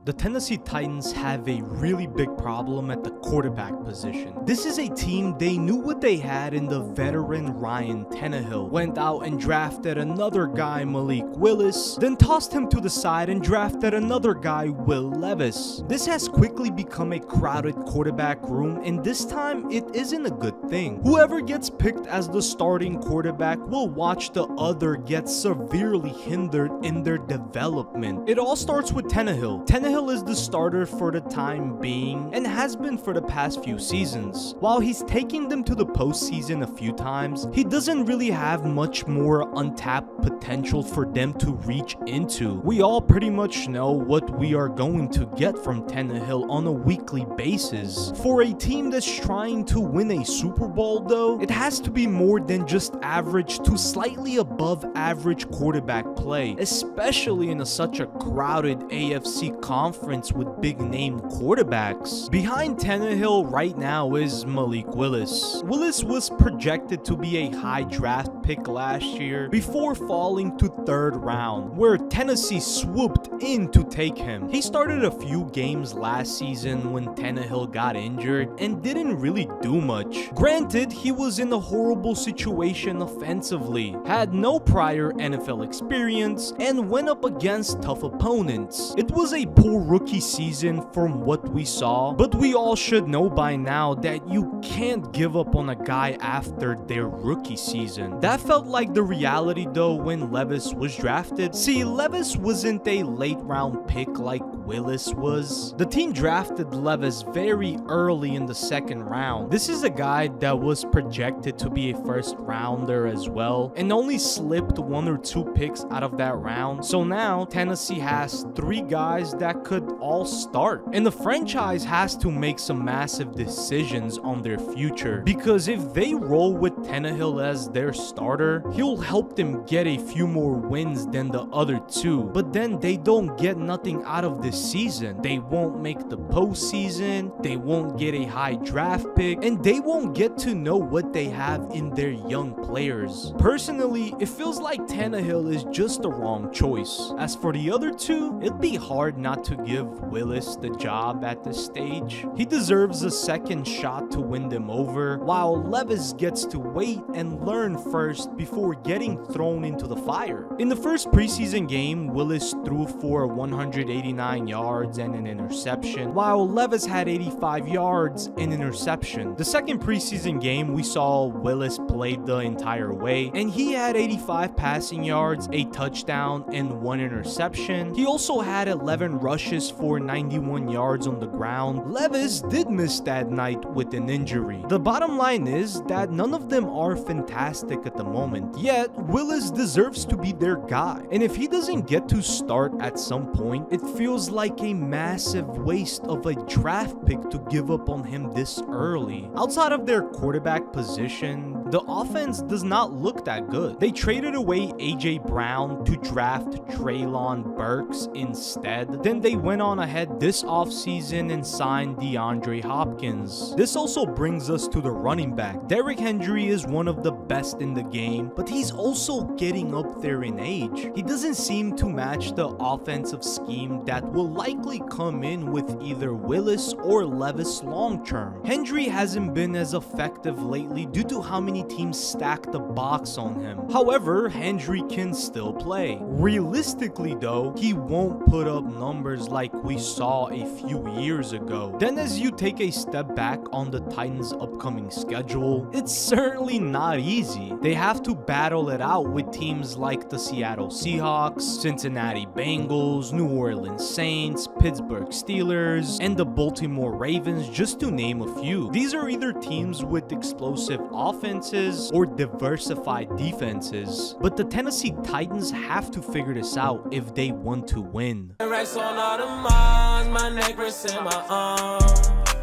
The Tennessee Titans have a really big problem at the quarterback position. This is a team, they knew what they had in the veteran Ryan Tannehill. Went out and drafted another guy, Malik Willis, then tossed him to the side and drafted another guy, Will Levis. This has quickly become a crowded quarterback room, and this time it isn't a good thing. Whoever gets picked as the starting quarterback will watch the other get severely hindered in their development. It all starts with Tannehill. Tannehill is the starter for the time being and has been for the past few seasons. While he's taking them to the postseason a few times, he doesn't really have much more untapped potential for them to reach into. We all pretty much know what we are going to get from Tannehill on a weekly basis. For a team that's trying to win a Super Bowl though, it has to be more than just average to slightly above average quarterback play, especially in such a crowded AFC conference with big name quarterbacks. Behind Tannehill right now is Malik Willis. Willis was projected to be a high draft pick last year before falling to 3rd round, where Tennessee swooped in to take him. He started a few games last season when Tannehill got injured and didn't really do much. Granted, he was in a horrible situation offensively, had no prior NFL experience, and went up against tough opponents. It was a poor rookie season from what we saw, but we all should know by now that you can't give up on a guy after their rookie season. That felt like the reality though when Levis was drafted. See, Levis wasn't a late round pick like Willis was. The team drafted Levis very early in the 2nd round. This is a guy that was projected to be a 1st rounder as well, and only slipped 1 or 2 picks out of that round. So now Tennessee has 3 guys that could all start, and the franchise has to make some massive decisions on their future, because if they roll with Tannehill as their starter, he'll help them get a few more wins than the other 2, but then they don't get nothing out of this season. They won't make the postseason, they won't get a high draft pick, and they won't get to know what they have in their young players. Personally, it feels like Tannehill is just the wrong choice. As for the other 2, it'd be hard not to give Willis the job at this stage. He deserves a 2nd shot to win them over, while Levis gets to wait and learn first before getting thrown into the fire. In the first preseason game, Willis threw for 189 yards and an interception, while Levis had 85 yards and an interception. The 2nd preseason game, we saw Willis played the entire way, and he had 85 passing yards, a touchdown, and 1 interception. He also had 11 rushes for 91 yards on the ground. Levis did miss that night with an injury. The bottom line is that none of them are fantastic at the moment, yet Willis deserves to be their guy, and if he doesn't get to start at some point, it feels like a massive waste of a draft pick to give up on him this early. Outside of their quarterback position, the offense does not look that good. They traded away AJ Brown to draft Treylon Burks instead. Then they went on ahead this offseason and signed DeAndre Hopkins. This also brings us to the running back. Derrick Henry is one of the best in the game, but he's also getting up there in age. He doesn't seem to match the offensive scheme that will likely come in with either Willis or Levis long term. Henry hasn't been as effective lately due to how many teams stack the box on him. However, Henry can still play. Realistically though, he won't put up numbers like we saw a few years ago. Then as you take a step back on the Titans' upcoming schedule, it's certainly not easy. They have to battle it out with teams like the Seattle Seahawks, Cincinnati Bengals, New Orleans Saints, Pittsburgh Steelers, and the Baltimore Ravens, just to name a few. These are either teams with explosive offenses or diversified defenses, but the Tennessee Titans have to figure this out if they want to win.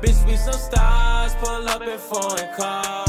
Bitch, we some stars, pull up in foreign cars.